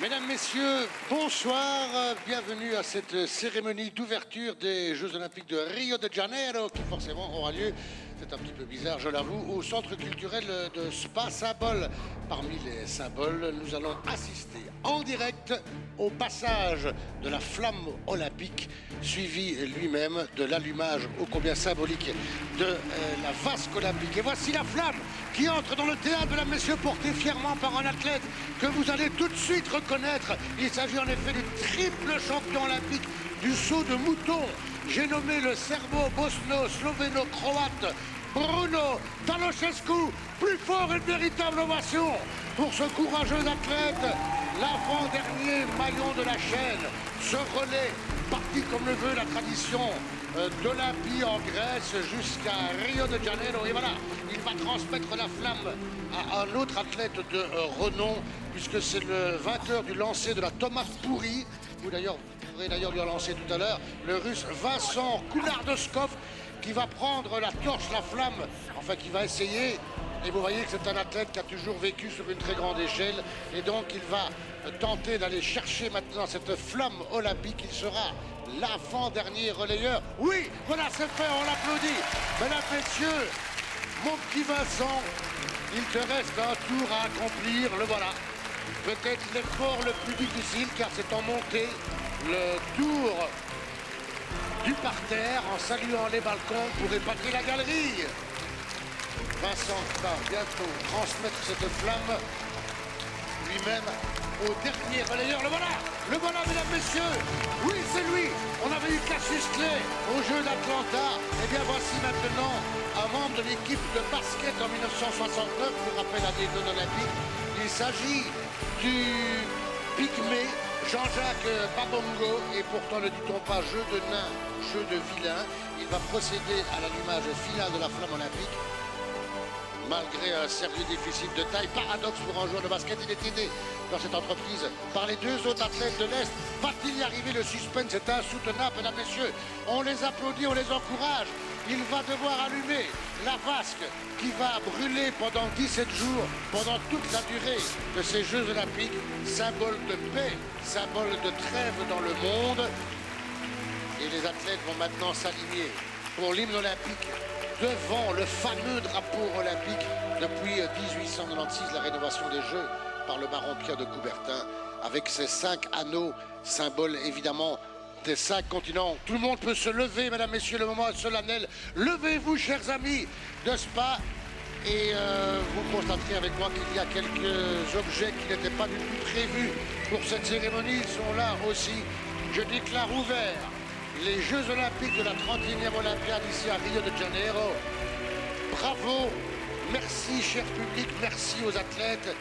Mesdames, Messieurs, bonsoir. Bienvenue à cette cérémonie d'ouverture des Jeux Olympiques de Rio de Janeiro, qui forcément aura lieu, c'est un petit peu bizarre, je l'avoue, au Centre culturel de Spa Symbole. Parmi les symboles, nous allons assister en direct au passage de la flamme olympique, suivi lui-même de l'allumage ô combien symbolique de la vasque olympique. Et voici la flamme qui entre dans le théâtre, mesdames, messieurs, portée fièrement par un athlète que vous allez tout de suite reconnaître. Il s'agit en effet du triple champion olympique du saut de mouton. J'ai nommé le serbo-bosno-sloveno-croate Bruno Taloșescu. Plus fort, une véritable ovation pour ce courageux athlète, l'avant-dernier maillon de la chaîne. Ce relais, parti comme le veut la tradition d'Olympie en Grèce jusqu'à Rio de Janeiro. Et voilà, il va transmettre la flamme à un autre athlète de renom, puisque c'est le vainqueur du lancer de la Thomas Pourri, vous pourrez d'ailleurs lui en lancer tout à l'heure, le russe Vincent Koulardeskov, qui va prendre la torche, la flamme, enfin qui va essayer. Et vous voyez que c'est un athlète qui a toujours vécu sur une très grande échelle. Et donc il va tenter d'aller chercher maintenant cette flamme olympique. Il sera l'avant-dernier relayeur. Oui, voilà, c'est fait, on l'applaudit. Mesdames, messieurs, mon petit Vincent, il te reste un tour à accomplir, le voilà. Peut-être l'effort le plus difficile, car c'est en montée, le tour du parterre, en saluant les balcons pour épater la galerie. Vincent va bientôt transmettre cette flamme lui-même au dernier relayeur. Le voilà, mesdames, messieurs. Oui, c'est lui. On avait eu Cassius Clay aux Jeux d'Atlanta. Eh bien, voici maintenant un membre de l'équipe de basket en 1969, je vous rappelle, à des Jeux olympiques. Il s'agit du pygmée Jean-Jacques Babongo, et pourtant ne dit-on pas jeu de nain, jeu de vilain. Il va procéder à l'allumage final de la flamme olympique. Malgré un sérieux déficit de taille, paradoxe pour un joueur de basket, il est aidé dans cette entreprise par les deux autres athlètes de l'Est. Va-t-il y arriver? Le suspense est insoutenable, mesdames, messieurs. On les applaudit, on les encourage. Il va devoir allumer la vasque qui va brûler pendant 17 jours, pendant toute la durée de ces Jeux Olympiques. Symbole de paix, symbole de trêve dans le monde. Et les athlètes vont maintenant s'aligner pour l'hymne olympique devant le fameux drapeau olympique depuis 1896, la rénovation des Jeux par le baron Pierre de Coubertin, avec ses 5 anneaux, symbole évidemment des 5 continents. Tout le monde peut se lever, mesdames, messieurs, le moment est solennel. Levez-vous, chers amis de Spa, et vous constaterez avec moi qu'il y a quelques objets qui n'étaient pas du tout prévus pour cette cérémonie. Ils sont là aussi. Je déclare ouvert les Jeux Olympiques de la 31e Olympiade ici à Rio de Janeiro. Bravo, merci cher public, merci aux athlètes.